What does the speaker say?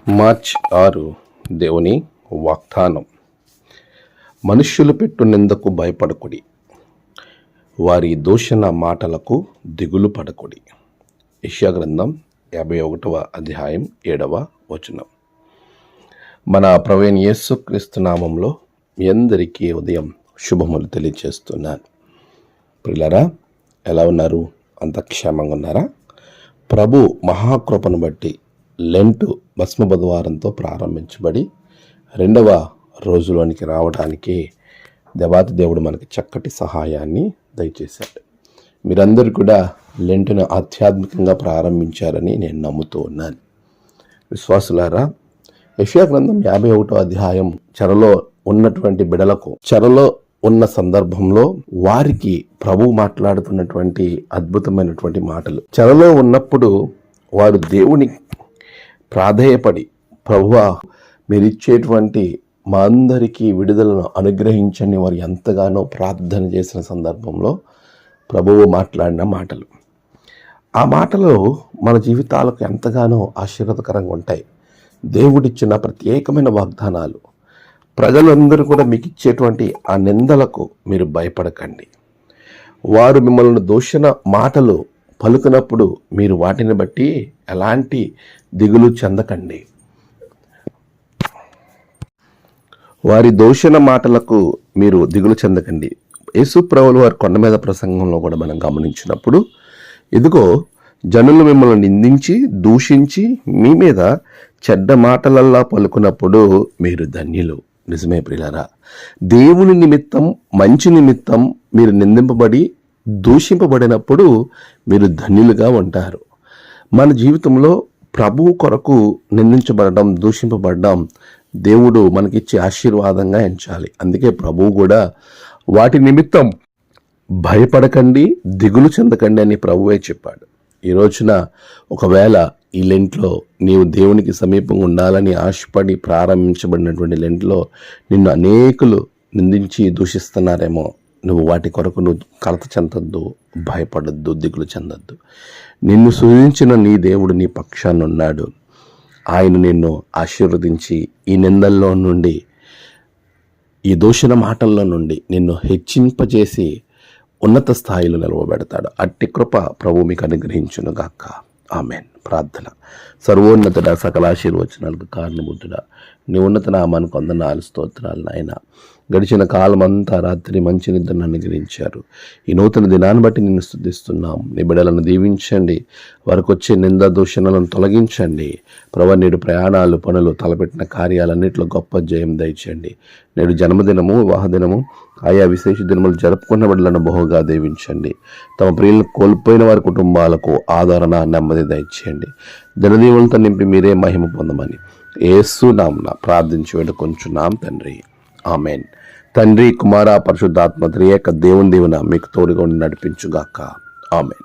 March 6 దేవుని వాగ్దానం. మనుష్యులు పెట్టు నిందకు భయపడకుడి, వారి దూషణ మాటలకు దిగులు పడకుడి. యెషయా గ్రంథం 51వ అధ్యాయం 7వ వచనం. మన ప్రభువైన యేసుక్రీస్తు నామంలో మీ అందరికీ ఉదయం శుభములు తెలియజేస్తున్నాను. ప్రియులారా, ఎలా ఉన్నారు? అంత క్షేమంగా ఉన్నారా? ప్రభు మహాకృపను బట్టి లెంటు భస్మ బుధవారంతో ప్రారంభించబడి 2వ రోజులోనికి రావడానికి దేవాతి దేవుడు మనకి చక్కటి సహాయాన్ని దయచేశాడు. మీరందరూ కూడా లెంటును ఆధ్యాత్మికంగా ప్రారంభించారని నేను నమ్ముతూ ఉన్నాను. విశ్వాసులారా, యెషయా గ్రంథం 51వ అధ్యాయం చెరలో ఉన్నటువంటి బిడలకు, చెరలో ఉన్న సందర్భంలో వారికి ప్రభువు మాట్లాడుతున్నటువంటి అద్భుతమైనటువంటి మాటలు. చెరలో ఉన్నప్పుడు వారు దేవుని ప్రాధేయపడి, ప్రభువా మీరిచ్చేటువంటి మా అందరికీ విడుదలను అనుగ్రహించండి వారు ఎంతగానో ప్రార్థన చేసిన సందర్భంలో ప్రభువు మాట్లాడిన మాటలు. ఆ మాటలు మన జీవితాలకు ఎంతగానో ఆశీర్వాదకరంగా ఉంటాయి. దేవుడిచ్చిన ప్రత్యేకమైన వాగ్దానాలు. ప్రజలందరూ కూడా మీకు ఇచ్చేటువంటి ఆ నిందలకు మీరు భయపడకండి. వారు మిమ్మల్ని దూషణ మాటలు పలుకునప్పుడు మీరు వాటిని బట్టి ఎలాంటి దిగులు చెందకండి. వారి దూషణ మాటలకు మీరు దిగులు చెందకండి. యేసు ప్రభువు వారి కొండ మీద ప్రసంగంలో కూడా మనం గమనించినప్పుడు, ఇదిగో జనులు మిమ్మల్ని నిందించి దూషించి మీ మీద చెడ్డ మాటలల్లా పలుకున్నప్పుడు మీరు ధన్యులు. నిజమే ప్రియులారా, దేవుని నిమిత్తం, మంచి నిమిత్తం మీరు నిందింపబడి దూషింపబడినప్పుడు మీరు ధన్యులుగా ఉంటారు. మన జీవితంలో ప్రభువు కొరకు నిందించబడడం, దూషింపబడడం దేవుడు మనకిచ్చే ఆశీర్వాదంగా ఎంచాలి. అందుకే ప్రభువు కూడా వాటి నిమిత్తం భయపడకండి, దిగులు చెందకండి అని ప్రభువే చెప్పాడు. ఈ రోజున ఒకవేళ ఈ లెంట్లో నీవు దేవునికి సమీపంగా ఉండాలని ఆశపడి ప్రారంభించబడినటువంటి లెంట్లో నిన్ను అనేకులు నిందించి దూషిస్తున్నారేమో, నువ్వు వాటి కొరకు నువ్వు కలత చెందొద్దు, భయపడొద్దు, దిగులు చెందొద్దు. నిన్ను సృజించిన నీ దేవుడు నీ పక్షాన ఉన్నాడు. ఆయన నిన్ను ఆశీర్వదించి ఈ నిందల్లో నుండి, ఈ దూషణ మాటల్లో నుండి నిన్ను హెచ్చింపజేసి ఉన్నత స్థాయిలో నిలవబెడతాడు. అట్టి కృప ప్రభు మీకు అనుగ్రహించును గాక. ఆమెన్. ప్రార్థన. సర్వోన్నతుడ, సకల ఆశీర్వచనాలకు కారణబుద్ధుడా, నీ ఉన్నత నామానికి వందనాలు, స్తోత్రాలు నాయన. గడిచిన కాలం అంతా రాత్రి మంచి నిద్రను అనుగ్రహించారు. ఈ నూతన దినాన్ని బట్టి నిన్ను స్తుతిస్తున్నాం. నీ బిడ్డలను దీవించండి, వారికి వచ్చే నింద దూషణలను తొలగించండి. ప్రభు, నేడు ప్రయాణాలు, పనులు, తలపెట్టిన కార్యాలన్నింటిలో గొప్ప జయం దయచేయండి. నేడు జన్మదినము, వివాహదినము, ఆయా విశేష దినములు జరుపుకున్న బిడ్డలను బహుగా దీవించండి. తమ ప్రియులను కోల్పోయిన వారి కుటుంబాలకు ఆదరణ, నెమ్మది దయచేయండి. దినదీవులతో నింపి మీరే మహిమ పొందమని యేసు నామమున ప్రార్థించి వేడుకొంచున్నాం తండ్రి. ఆమెన్. తండ్రి, కుమార, పరిశుద్ధాత్మ త్రియేక దేవుని దీవెన మీకు తోడుగా ఉండి నడిపించుగాక. ఆమెన్.